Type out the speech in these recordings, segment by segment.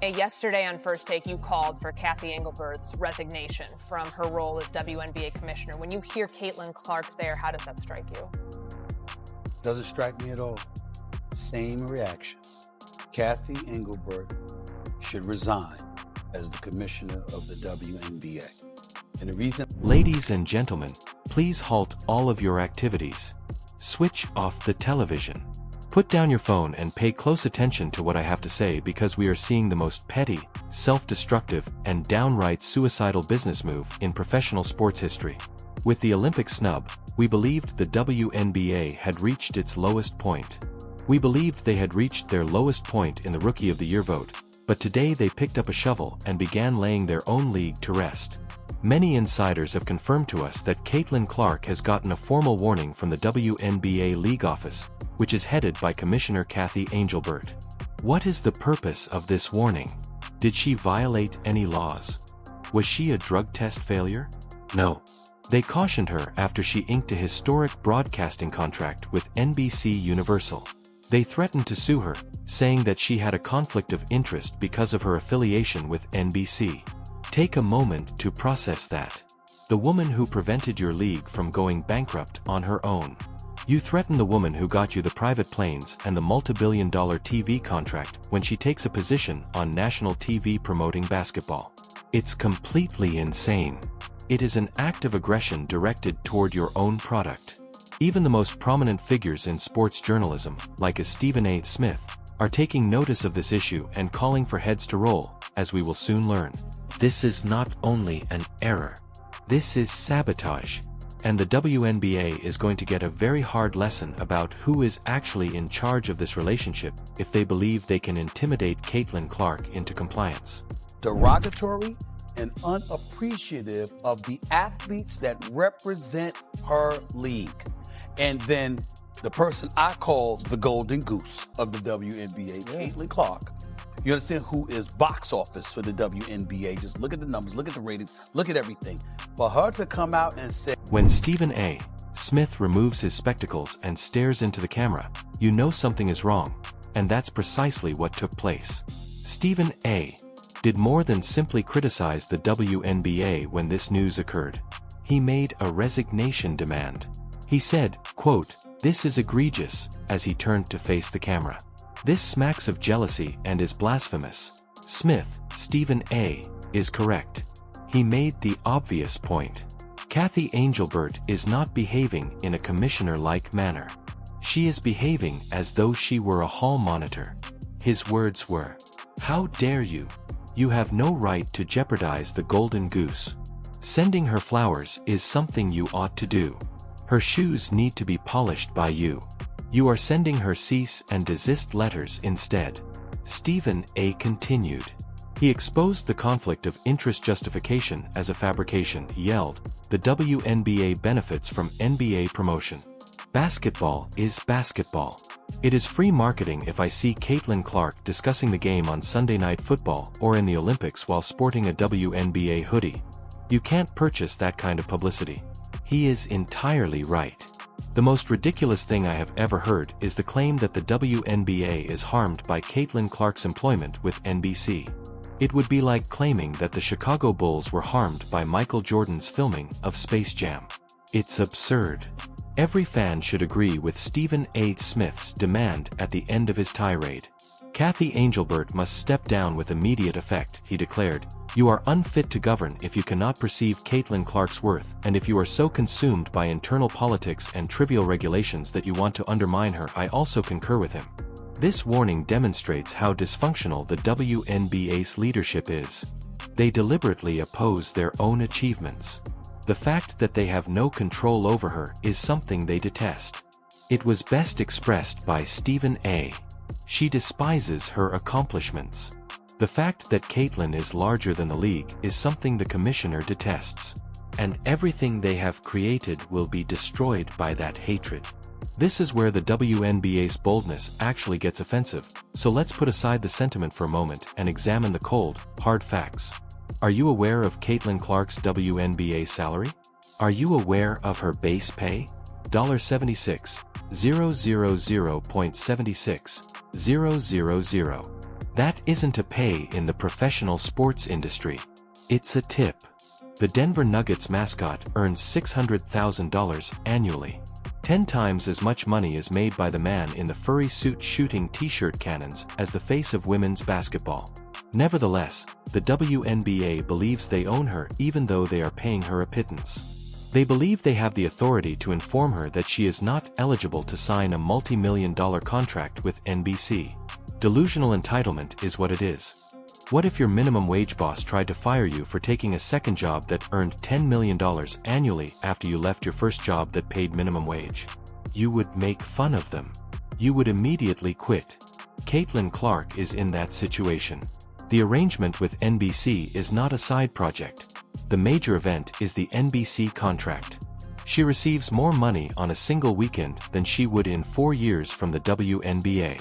Yesterday on First Take, you called for Cathy Engelbert's resignation from her role as WNBA commissioner. When you hear Caitlin Clark there, how does that strike you? Doesn't strike me at all. Same reaction. Cathy Engelbert should resign as the commissioner of the WNBA. And the reason... Ladies and gentlemen, please halt all of your activities. Switch off the television. Put down your phone and pay close attention to what I have to say, because we are seeing the most petty, self-destructive, and downright suicidal business move in professional sports history. With the Olympic snub, we believed the WNBA had reached its lowest point. We believed they had reached their lowest point in the Rookie of the Year vote, but today they picked up a shovel and began laying their own league to rest. Many insiders have confirmed to us that Caitlin Clark has gotten a formal warning from the WNBA league office, which is headed by Commissioner Cathy Engelbert. What is the purpose of this warning? Did she violate any laws? Was she a drug test failure? No. They cautioned her after she inked a historic broadcasting contract with NBC Universal. They threatened to sue her, saying that she had a conflict of interest because of her affiliation with NBC. Take a moment to process that. The woman who prevented your league from going bankrupt on her own. You threaten the woman who got you the private planes and the multi-billion-dollar TV contract when she takes a position on national TV promoting basketball. It's completely insane. It is an act of aggression directed toward your own product. Even the most prominent figures in sports journalism, like Stephen A. Smith, are taking notice of this issue and calling for heads to roll, as we will soon learn. This is not only an error. This is sabotage. And the WNBA is going to get a very hard lesson about who is actually in charge of this relationship if they believe they can intimidate Caitlin Clark into compliance. Derogatory and unappreciative of the athletes that represent her league. And then the person I call the golden goose of the WNBA, Caitlin Clark, you understand, who is box office for the WNBA. Just look at the numbers, look at the ratings, look at everything. For her to come out and say... When Stephen A. Smith removes his spectacles and stares into the camera, you know something is wrong, and that's precisely what took place. Stephen A. did more than simply criticize the WNBA when this news occurred. He made a resignation demand. He said, quote, "This is egregious," as he turned to face the camera. This smacks of jealousy and is blasphemous. Smith, Stephen A., is correct. He made the obvious point. Cathy Engelbert is not behaving in a commissioner-like manner. She is behaving as though she were a hall monitor. His words were, "How dare you? You have no right to jeopardize the golden goose. Sending her flowers is something you ought to do. Her shoes need to be polished by you. You are sending her cease and desist letters instead." Stephen A. continued. He exposed the conflict of interest justification as a fabrication. He yelled, "The WNBA benefits from NBA promotion. Basketball is basketball. It is free marketing if I see Caitlin Clark discussing the game on Sunday Night Football or in the Olympics while sporting a WNBA hoodie. You can't purchase that kind of publicity." He is entirely right. The most ridiculous thing I have ever heard is the claim that the WNBA is harmed by Caitlin Clark's employment with NBC. It would be like claiming that the Chicago Bulls were harmed by Michael Jordan's filming of Space Jam. It's absurd. Every fan should agree with Stephen A. Smith's demand at the end of his tirade. Cathy Engelbert must step down with immediate effect, he declared. "You are unfit to govern if you cannot perceive Caitlin Clark's worth, and if you are so consumed by internal politics and trivial regulations that you want to undermine her." I also concur with him. This warning demonstrates how dysfunctional the WNBA's leadership is. They deliberately oppose their own achievements. The fact that they have no control over her is something they detest. It was best expressed by Stephen A. She despises her accomplishments. The fact that Caitlin is larger than the league is something the commissioner detests. And everything they have created will be destroyed by that hatred. This is where the WNBA's boldness actually gets offensive, so let's put aside the sentiment for a moment and examine the cold, hard facts. Are you aware of Caitlin Clark's WNBA salary? Are you aware of her base pay? $76,000.76,000. That isn't a pay in the professional sports industry. It's a tip. The Denver Nuggets mascot earns $600,000 annually. 10 times as much money is made by the man in the furry suit shooting t-shirt cannons as the face of women's basketball. Nevertheless, the WNBA believes they own her even though they are paying her a pittance. They believe they have the authority to inform her that she is not eligible to sign a multi-million-dollar contract with NBC. Delusional entitlement is what it is. What if your minimum wage boss tried to fire you for taking a second job that earned $10 million annually after you left your first job that paid minimum wage? You would make fun of them. You would immediately quit. Caitlin Clark is in that situation. The arrangement with NBC is not a side project. The major event is the NBC contract. She receives more money on a single weekend than she would in 4 years from the WNBA.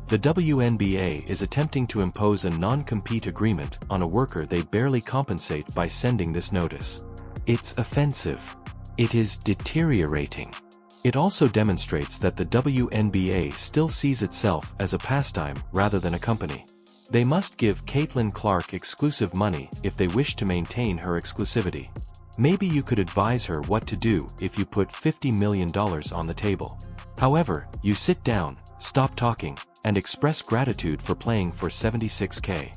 The WNBA is attempting to impose a non-compete agreement on a worker they barely compensate by sending this notice. It's offensive. It is deteriorating. It also demonstrates that the WNBA still sees itself as a pastime rather than a company. They must give Caitlin Clark exclusive money if they wish to maintain her exclusivity. Maybe you could advise her what to do if you put $50 million on the table. However, you sit down, stop talking, and express gratitude for playing for $76K.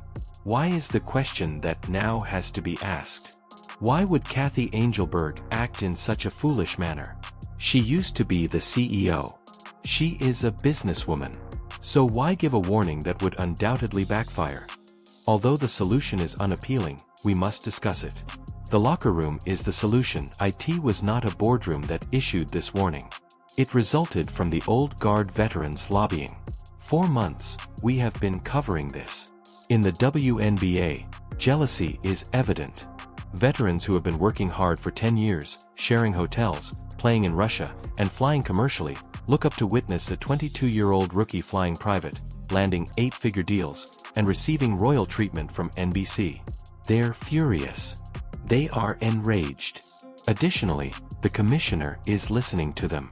Why is the question that now has to be asked? Why would Kathy Angelberg act in such a foolish manner? She used to be the CEO. She is a businesswoman. So why give a warning that would undoubtedly backfire? Although the solution is unappealing, we must discuss it. The locker room is the solution. It was not a boardroom that issued this warning. It resulted from the old guard veterans lobbying. 4 months, we have been covering this. In the WNBA, jealousy is evident. Veterans who have been working hard for 10 years, sharing hotels, playing in Russia, and flying commercially, look up to witness a 22-year-old rookie flying private, landing 8-figure deals, and receiving royal treatment from NBC. They're furious. They are enraged. Additionally, the commissioner is listening to them.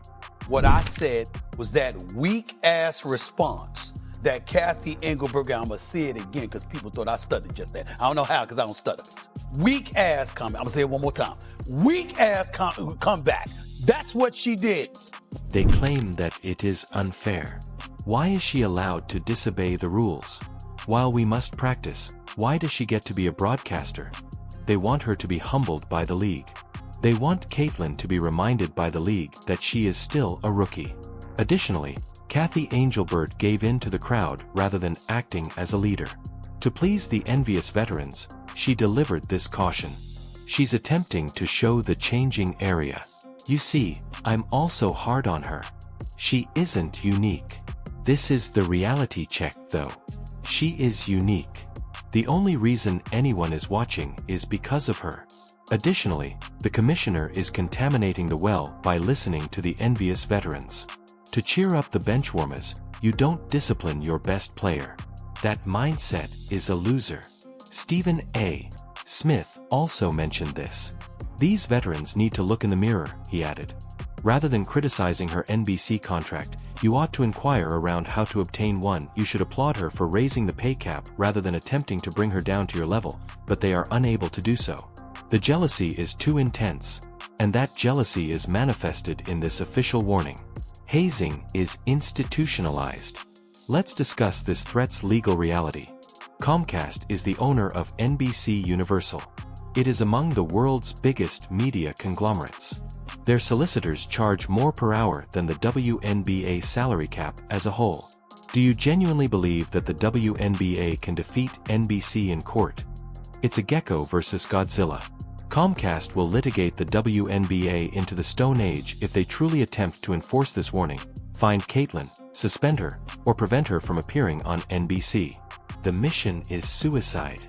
What I said was that weak-ass response that Kathy Engelberg, I'm going to say it again because people thought I stuttered just that. I don't know how because I don't stutter. Weak-ass comment. I'm going to say it one more time. Weak-ass comeback. That's what she did. They claim that it is unfair. Why is she allowed to disobey the rules? While we must practice, why does she get to be a broadcaster? They want her to be humbled by the league. They want Caitlin to be reminded by the league that she is still a rookie. Additionally, Kathy Angelberg gave in to the crowd rather than acting as a leader. To please the envious veterans, she delivered this caution. She's attempting to show the changing area. You see, I'm also hard on her. She isn't unique. This is the reality check though. She is unique. The only reason anyone is watching is because of her. Additionally, the commissioner is contaminating the well by listening to the envious veterans. To cheer up the benchwarmers, you don't discipline your best player. That mindset is a loser. Stephen A. Smith also mentioned this. These veterans need to look in the mirror, he added. Rather than criticizing her NBC contract, you ought to inquire around how to obtain one. You should applaud her for raising the pay cap rather than attempting to bring her down to your level, but they are unable to do so. The jealousy is too intense, and that jealousy is manifested in this official warning. Hazing is institutionalized. Let's discuss this threat's legal reality. Comcast is the owner of NBC Universal. It is among the world's biggest media conglomerates. Their solicitors charge more per hour than the WNBA salary cap as a whole. Do you genuinely believe that the WNBA can defeat NBC in court? It's a gecko versus Godzilla. Comcast will litigate the WNBA into the Stone Age if they truly attempt to enforce this warning, find Caitlin, suspend her, or prevent her from appearing on NBC. The mission is suicide.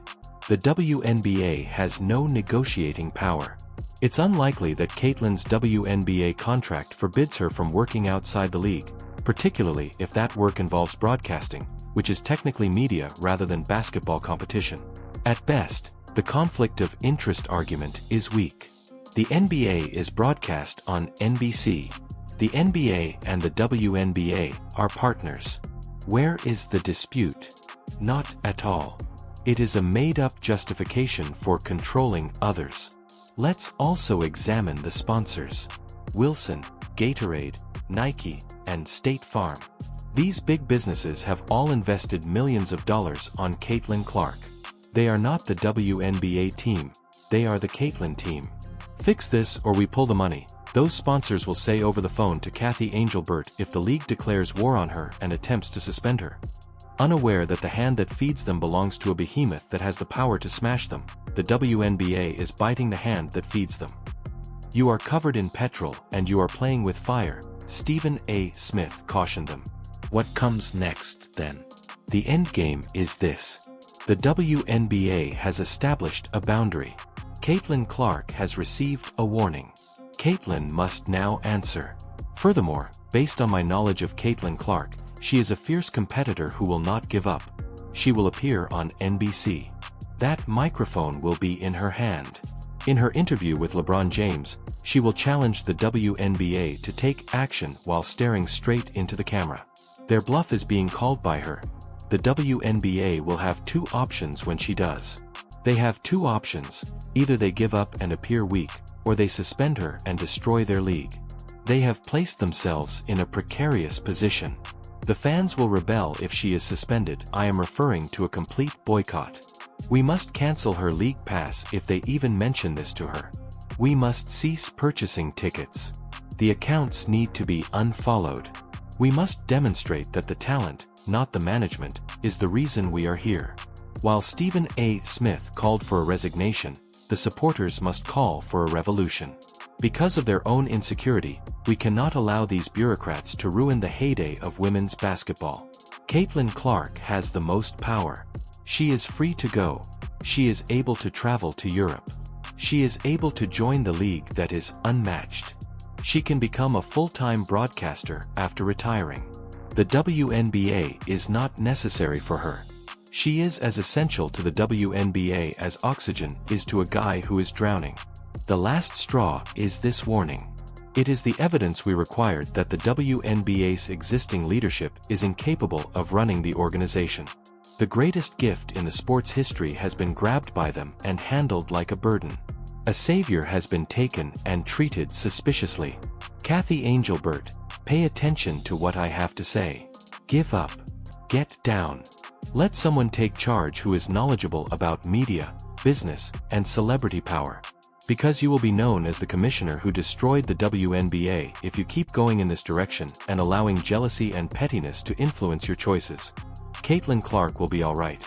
The WNBA has no negotiating power. It's unlikely that Caitlin's WNBA contract forbids her from working outside the league, particularly if that work involves broadcasting, which is technically media rather than basketball competition. At best, the conflict of interest argument is weak. The NBA is broadcast on NBC. The NBA and the WNBA are partners. Where is the dispute? Not at all. It is a made-up justification for controlling others. Let's also examine the sponsors. Wilson, Gatorade, Nike, and State Farm. These big businesses have all invested millions of dollars on Caitlin Clark. They are not the WNBA team, they are the Caitlin team. Fix this or we pull the money, those sponsors will say over the phone to Kathy Angelbert if the league declares war on her and attempts to suspend her. Unaware that the hand that feeds them belongs to a behemoth that has the power to smash them, the WNBA is biting the hand that feeds them. You are covered in petrol and you are playing with fire, Stephen A. Smith cautioned them. What comes next, then? The endgame is this. The WNBA has established a boundary. Caitlin Clark has received a warning. Caitlin must now answer. Furthermore, based on my knowledge of Caitlin Clark, she is a fierce competitor who will not give up. She will appear on NBC. That microphone will be in her hand. In her interview with LeBron James, she will challenge the WNBA to take action while staring straight into the camera. Their bluff is being called by her. The WNBA will have two options when she does. They have two options, either they give up and appear weak, or they suspend her and destroy their league. They have placed themselves in a precarious position. The fans will rebel if she is suspended. I am referring to a complete boycott. We must cancel her league pass if they even mention this to her. We must cease purchasing tickets. The accounts need to be unfollowed. We must demonstrate that the talent, not the management, is the reason we are here. While Stephen A. Smith called for a resignation, the supporters must call for a revolution. Because of their own insecurity, we cannot allow these bureaucrats to ruin the heyday of women's basketball. Caitlin Clark has the most power. She is free to go. She is able to travel to Europe. She is able to join the league that is unmatched. She can become a full-time broadcaster after retiring. The WNBA is not necessary for her. She is as essential to the WNBA as oxygen is to a guy who is drowning. The last straw is this warning. It is the evidence we required that the WNBA's existing leadership is incapable of running the organization. The greatest gift in the sport's history has been grabbed by them and handled like a burden. A savior has been taken and treated suspiciously. Kathy Angelbert, pay attention to what I have to say. Give up. Get down. Let someone take charge who is knowledgeable about media, business, and celebrity power. Because you will be known as the commissioner who destroyed the WNBA if you keep going in this direction and allowing jealousy and pettiness to influence your choices. Caitlin Clark will be alright.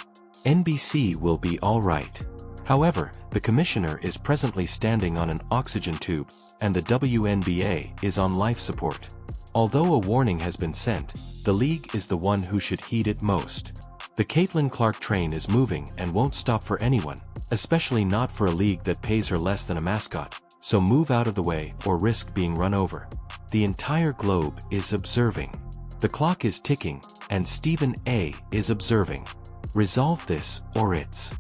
NBC will be alright. However, the commissioner is presently standing on an oxygen tube, and the WNBA is on life support. Although a warning has been sent, the league is the one who should heed it most. The Caitlin Clark train is moving and won't stop for anyone, especially not for a league that pays her less than a mascot, so move out of the way or risk being run over. The entire globe is observing. The clock is ticking, and Stephen A. is observing. Resolve this or it's